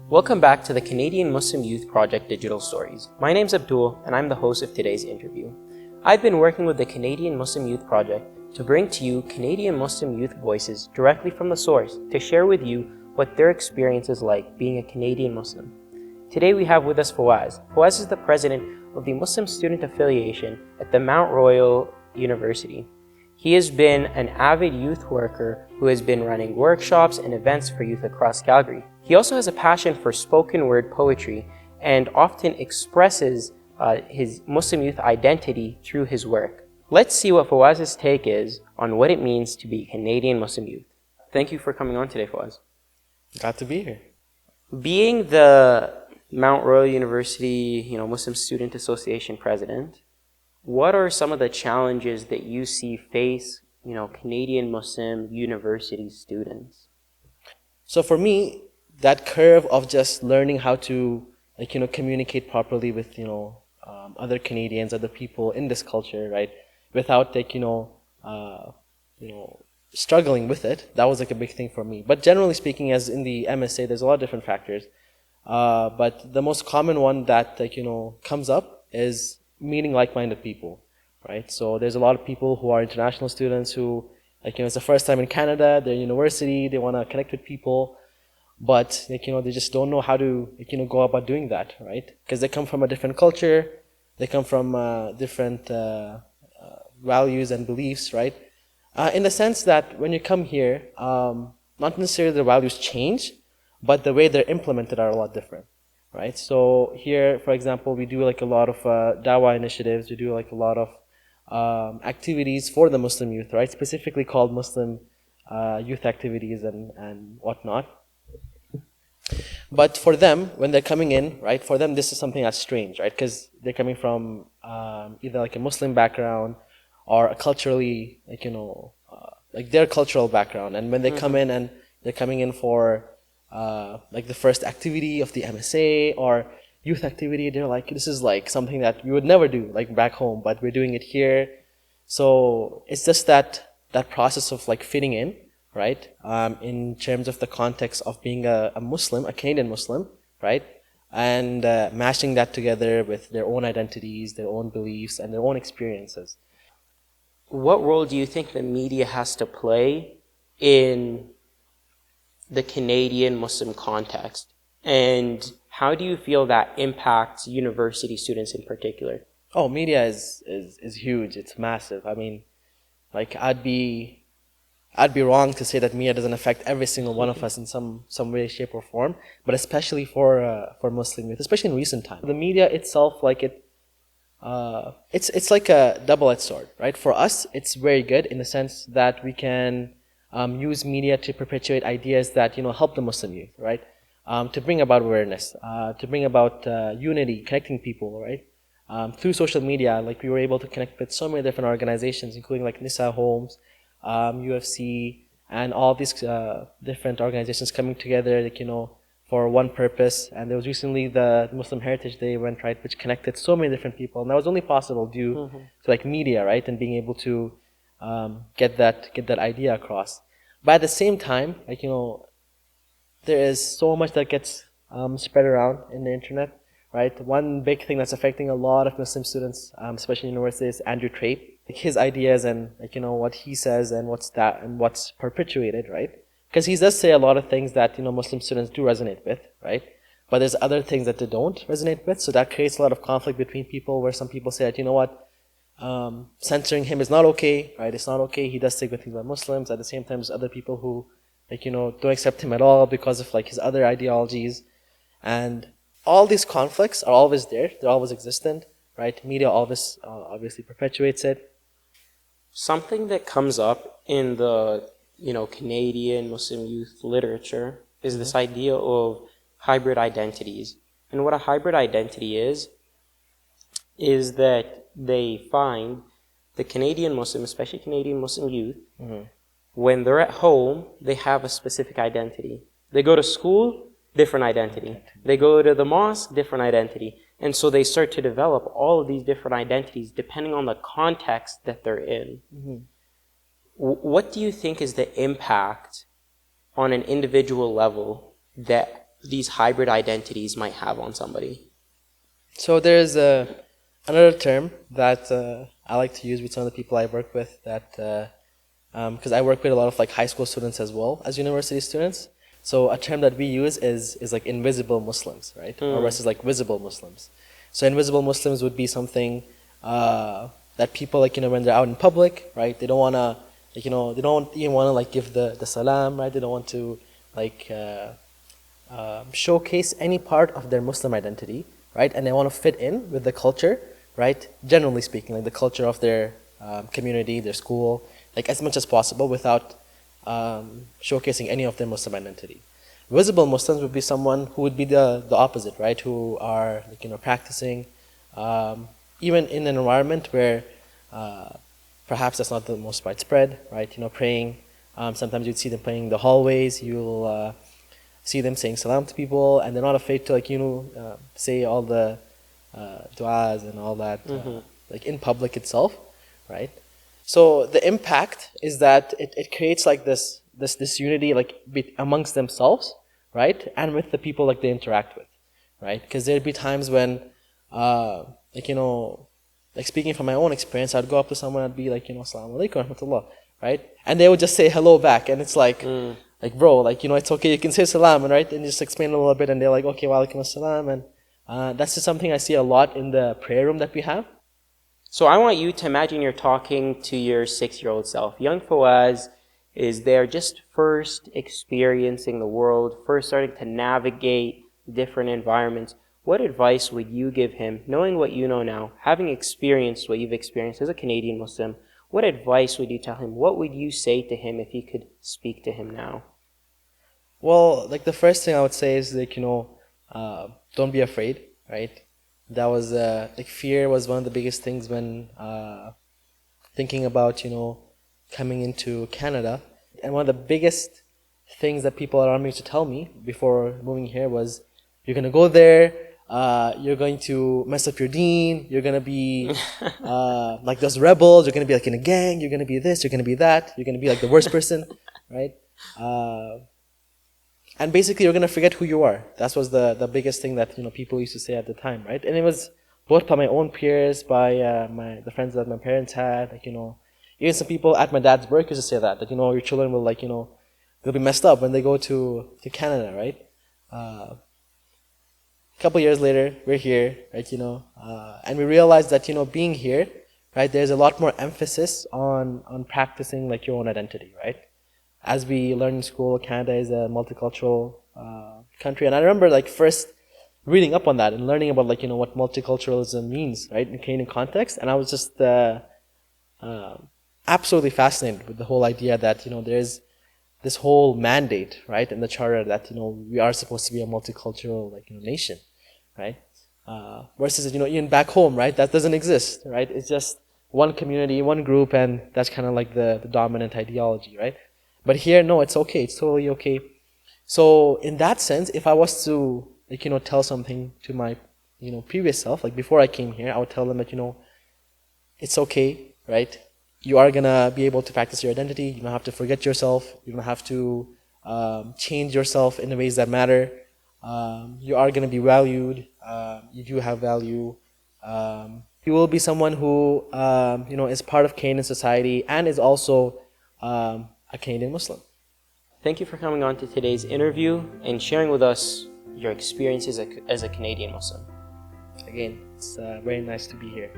Welcome back to the Canadian Muslim Youth Project Digital Stories. My name's Abdul, and I'm the host of today's interview. I've been working with the Canadian Muslim Youth Project to bring to you Canadian Muslim youth voices directly from the source to share with you what their experience is like being a Canadian Muslim. Today we have with us Fawaz. Fawaz is the president of the Muslim Student Affiliation at the Mount Royal University. He has been an avid youth worker who has been running workshops and events for youth across Calgary. He also has a passion for spoken word poetry and often expresses his Muslim youth identity through his work. Let's see what Fawaz's take is on what it means to be Canadian Muslim youth. Thank you for coming on today, Fawaz. Glad to be here. Being the Mount Royal University, Muslim Student Association president, what are some of the challenges that you see face, Canadian Muslim university students? So for me, that curve of just learning how to, communicate properly with, other Canadians, other people in this culture, right, without, struggling with it, that was like a big thing for me. But generally speaking, as in the MSA, there's a lot of different factors. But the most common one that, comes up is meeting like-minded people, right? So there's a lot of people who are international students who, it's the first time in Canada, they're in university, they want to connect with people, but, they just don't know how to, go about doing that, right? Because they come from a different culture, they come from different values and beliefs, right? In the sense that when you come here, not necessarily the values change, but the way they're implemented are a lot different. Right. So here, for example, we do like a lot of dawah initiatives. We do like a lot of activities for the Muslim youth, right? Specifically called Muslim youth activities and whatnot. But for them, when they're coming in, right? For them, this is something that's strange, right? Because they're coming from either like a Muslim background or a culturally, like their cultural background. And when they come in and they're coming in for like the first activity of the MSA or youth activity, they're like, this is like something that we would never do like back home, but we're doing it here. So it's just that process of like fitting in, right? In terms of the context of being a Muslim, a Canadian Muslim, right? And mashing that together with their own identities, their own beliefs, and their own experiences. What role do you think the media has to play in the Canadian Muslim context, and how do you feel that impacts university students in particular? Oh, media is huge. It's massive. I mean, like I'd be wrong to say that media doesn't affect every single one of us in some way, shape, or form, but especially for Muslim youth, especially in recent times. The media itself, like it's like a double-edged sword, right? For us, it's very good in the sense that we can use media to perpetuate ideas that help the Muslim youth, right? To bring about awareness, to bring about unity, connecting people, right? Through social media, like we were able to connect with so many different organizations, including like Nisa Homes, UFC, and all these different organizations coming together, like, for one purpose. And there was recently the Muslim Heritage Day event, right, which connected so many different people, and that was only possible due to like media, right, and being able to get that idea across. But at the same time, like there is so much that gets spread around in the internet, right? One big thing that's affecting a lot of Muslim students, especially in universities, is Andrew Tate. Like his ideas and what he says and what's perpetuated, right? Because he does say a lot of things that Muslim students do resonate with, right? But there's other things that they don't resonate with, so that creates a lot of conflict between people, where some people say that censoring him is not okay, right? It's not okay. He does say good things about Muslims. At the same time, there's other people who, don't accept him at all because of like his other ideologies. And all these conflicts are always there. They're always existent, right? Media always obviously perpetuates it. Something that comes up in the, Canadian Muslim youth literature is this idea of hybrid identities. And what a hybrid identity is that they find the Canadian Muslim, especially Canadian Muslim youth, when they're at home, they have a specific identity. They go to school, different identity. They go to the mosque, different identity. And so they start to develop all of these different identities depending on the context that they're in. What do you think is the impact on an individual level that these hybrid identities might have on somebody? So there's another term that I like to use with some of the people I work with, that because I work with a lot of like high school students as well as university students. So a term that we use is like invisible Muslims, right? Or versus like visible Muslims. So invisible Muslims would be something that people, like, when they're out in public, right? They don't wanna, like, they don't even wanna like give the salam, right? They don't want to like showcase any part of their Muslim identity, right? And they want to fit in with the culture, right? Generally speaking, like the culture of their community, their school, like as much as possible without showcasing any of their Muslim identity. Visible Muslims would be someone who would be the opposite, right? Who are, like, practicing, even in an environment where perhaps that's not the most widespread, right? Praying. Sometimes you'd see them praying in the hallways. You'll see them saying salam to people, and they're not afraid to, like, say all the du'as and all that, like in public itself, right? So the impact is that it creates like this unity, like amongst themselves, right, and with the people like they interact with, right? Because there'd be times when, like, like speaking from my own experience, I'd go up to someone, I'd be like, Assalamu alaikum wa rahmatullah, right, and they would just say hello back, and it's like, bro, like, it's okay, you can say salam, right, and just explain a little bit, and they're like, okay, wa alaikum assalam, and that's just something I see a lot in the prayer room that we have. So I want you to imagine you're talking to your 6-year-old self. Young Fawaz is there just first experiencing the world, first starting to navigate different environments. What advice would you give him, knowing what you know now, having experienced what you've experienced as a Canadian Muslim? What advice would you tell him? What would you say to him if you could speak to him now? Well, like the first thing I would say is, like, don't be afraid, right? That was like fear was one of the biggest things when thinking about coming into Canada. And one of the biggest things that people around me used to tell me before moving here was, you're gonna go there, you're going to mess up your deen, you're gonna be like those rebels, you're gonna be like in a gang, you're gonna be this, you're gonna be that, you're gonna be like the worst person, right? And basically, you're gonna forget who you are. That was the biggest thing that people used to say at the time, right? And it was both by my own peers, by the friends that my parents had, like, even some people at my dad's work used to say that your children will, like, they'll be messed up when they go to Canada, right? A couple years later, we're here, right? And we realized that being here, right, there's a lot more emphasis on practicing like your own identity, right? As we learn in school, Canada is a multicultural country, and I remember like first reading up on that and learning about like what multiculturalism means, right, in Canadian context, and I was just absolutely fascinated with the whole idea that there's this whole mandate, right, in the charter that we are supposed to be a multicultural nation, right? Versus even back home, right, that doesn't exist, right? It's just one community, one group, and that's kind of like the dominant ideology, right? But here, no, it's okay. It's totally okay. So in that sense, if I was to tell something to my previous self, like before I came here, I would tell them that it's okay, right? You are gonna be able to practice your identity. You don't have to forget yourself. You don't have to change yourself in the ways that matter. You are gonna be valued. You do have value. You will be someone who is part of Canadian society and is also a Canadian Muslim. Thank you for coming on to today's interview and sharing with us your experiences as a Canadian Muslim. Again, it's very nice to be here.